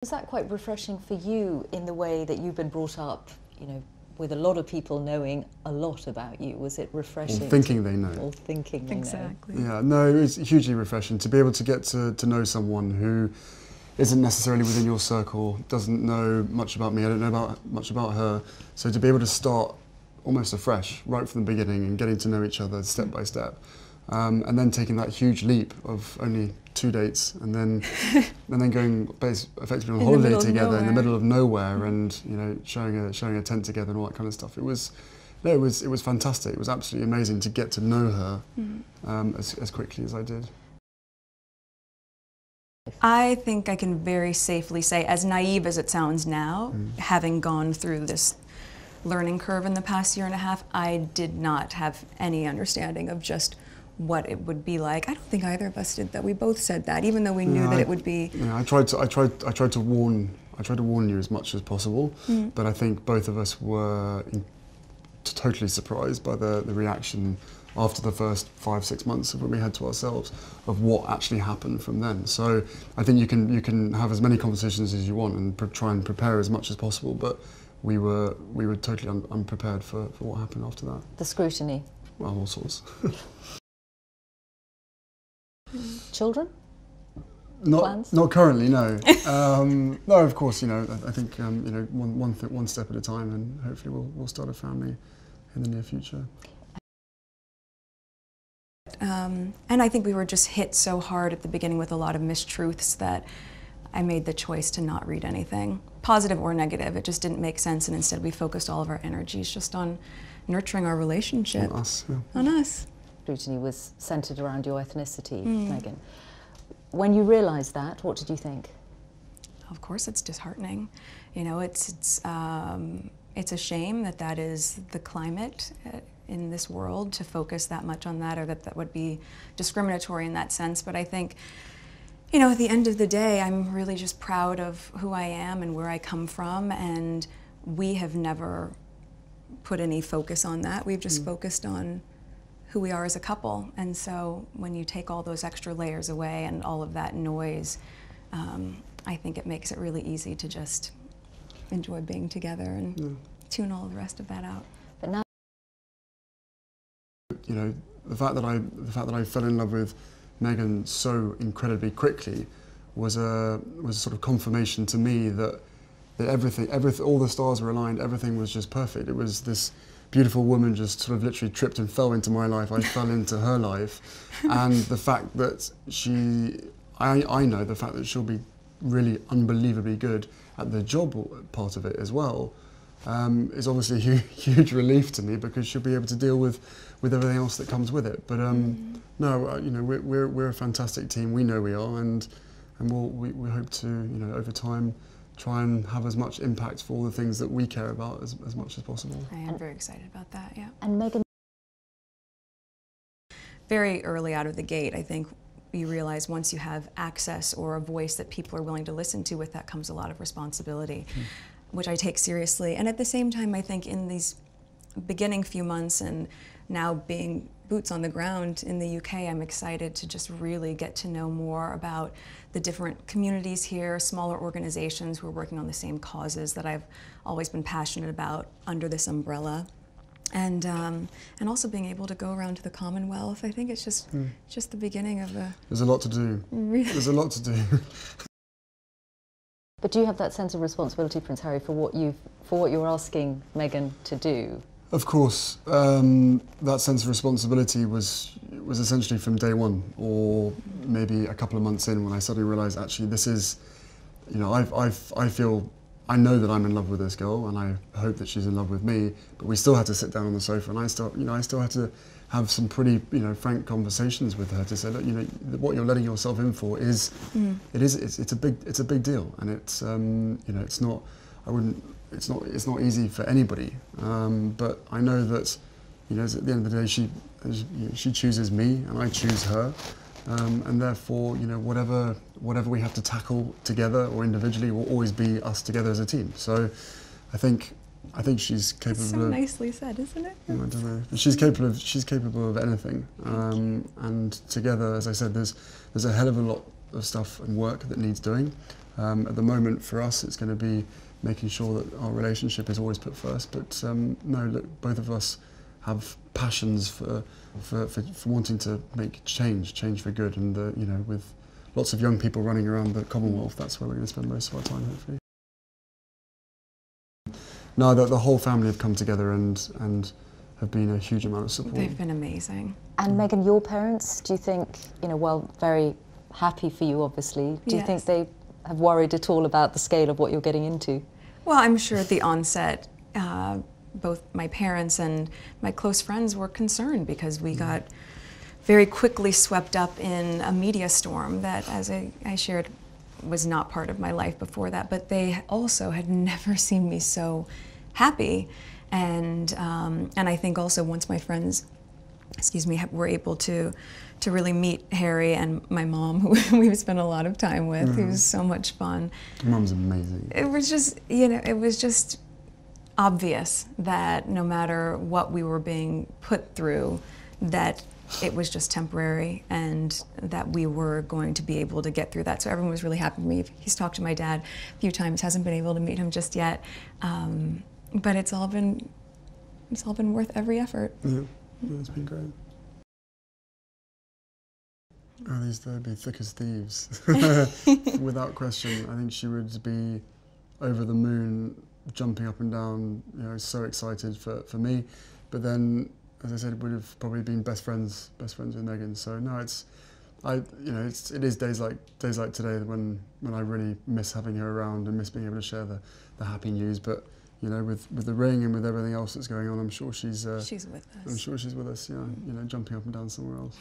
Was that quite refreshing for you in the way that you've been brought up, you know, with a lot of people knowing a lot about you? Was it refreshing? Or thinking they know. Or thinking they know. Exactly. Yeah, no, it was hugely refreshing to be able to get to know someone who isn't necessarily within your circle, doesn't know much about me, I don't know much about her. So to be able to start almost afresh, right from the beginning, and getting to know each other step by step. And then taking that huge leap of only 2 dates, and then going effectively on holiday together in the middle of nowhere, and you know, sharing a tent together and all that kind of stuff. It was fantastic. It was absolutely amazing to get to know her as quickly as I did. I think I can very safely say, as naive as it sounds now, having gone through this learning curve in the past year and a half, I did not have any understanding of just what it would be like. I don't think either of us did that. We both said that, even though we knew that it would be. Yeah, I tried to warn you as much as possible, but I think both of us were totally surprised by the reaction after the first 5-6 months of when we had to ourselves of what actually happened from then. So I think you can have as many conversations as you want and try and prepare as much as possible, but we were totally unprepared for what happened after that. The scrutiny. Well, all sorts. Children? Not currently, no. No, of course, you know, I think you know, one step at a time, and hopefully we'll start a family in the near future. And I think we were just hit so hard at the beginning with a lot of mistruths that I made the choice to not read anything, positive or negative. It just didn't make sense, and instead we focused all of our energies just on nurturing our relationship. On us, yeah. On us. Scrutiny was centred around your ethnicity, Meghan. When you realised that, what did you think? Of course, it's disheartening. You know, it's a shame that that is the climate in this world, to focus that much on that, or that would be discriminatory in that sense. But I think, you know, at the end of the day, I'm really just proud of who I am and where I come from, and we have never put any focus on that. We've just focused on who we are as a couple. And so when you take all those extra layers away and all of that noise, I think it makes it really easy to just enjoy being together and tune all the rest of that out. But now, you know, the fact that I fell in love with Meghan so incredibly quickly was a sort of confirmation to me that everything, all the stars were aligned, everything was just perfect. It was this beautiful woman just sort of literally tripped and fell into my life. I fell into her life, and the fact that I know the fact that she'll be really unbelievably good at the job part of it as well, is obviously a huge relief to me, because she'll be able to deal with everything else that comes with it. But no, you know, we're a fantastic team. We know we are, and we hope to, you know, over time, try and have as much impact for all the things that we care about as much as possible. I am very excited about that, yeah. and Meghan, Very early out of the gate, I think you realize once you have access or a voice that people are willing to listen to, with that comes a lot of responsibility, which I take seriously. And at the same time, I think in these beginning few months, and now being boots on the ground in the UK, I'm excited to just really get to know more about the different communities here, smaller organizations who are working on the same causes that I've always been passionate about under this umbrella. And also being able to go around to the Commonwealth. I think it's just the beginning of a... There's a lot to do. There's a lot to do. but do you have that sense of responsibility, Prince Harry, for what you're asking Meghan to do? Of course, that sense of responsibility was essentially from day one, or maybe a couple of months in, when I suddenly realised, actually, this is, you know, I know that I'm in love with this girl, and I hope that she's in love with me. But we still had to sit down on the sofa, and I still had to have some pretty, you know, frank conversations with her to say, look, you know, what you're letting yourself in for is, it's a big deal, and it's, you know, it's not. It's not easy for anybody, but I know that, you know, at the end of the day, she chooses me and I choose her, and therefore, you know, whatever we have to tackle together or individually will always be us together as a team. So, I think she's capable. So nicely said, isn't it? I don't know. She's capable of anything, and together, as I said, there's a hell of a lot of stuff and work that needs doing, At the moment, for us, it's going to be making sure that our relationship is always put first. But no, look, both of us have passions for wanting to make change for good, and you know, with lots of young people running around the Commonwealth, that's where we're going to spend most of our time, hopefully. No, the whole family have come together and have been a huge amount of support. They've been amazing. And Meghan, your parents, do you think, you know, well, very happy for you, obviously. Do you think they have worried at all about the scale of what you're getting into? Well, I'm sure at the onset, both my parents and my close friends were concerned because we got very quickly swept up in a media storm that, as I shared, was not part of my life before that. But they also had never seen me so happy. And I think also once my friends, were able to really meet Harry and my mom, who we've spent a lot of time with, who was so much fun. Your mum's amazing. It was just, you know, it was just obvious that no matter what we were being put through, that it was just temporary and that we were going to be able to get through that. So everyone was really happy with me. He's talked to my dad a few times, hasn't been able to meet him just yet. But it's all been worth every effort. Yeah, it's been great. Oh, they'd be thick as thieves. Without question. I think she would be over the moon, jumping up and down, you know, so excited for me. But then, as I said, would have probably been best friends with Meghan. So no, it is days like today when I really miss having her around and miss being able to share the happy news. But you know, with the ring and with everything else that's going on, I'm sure she's with us. I'm sure she's with us. Yeah, you know, jumping up and down somewhere else.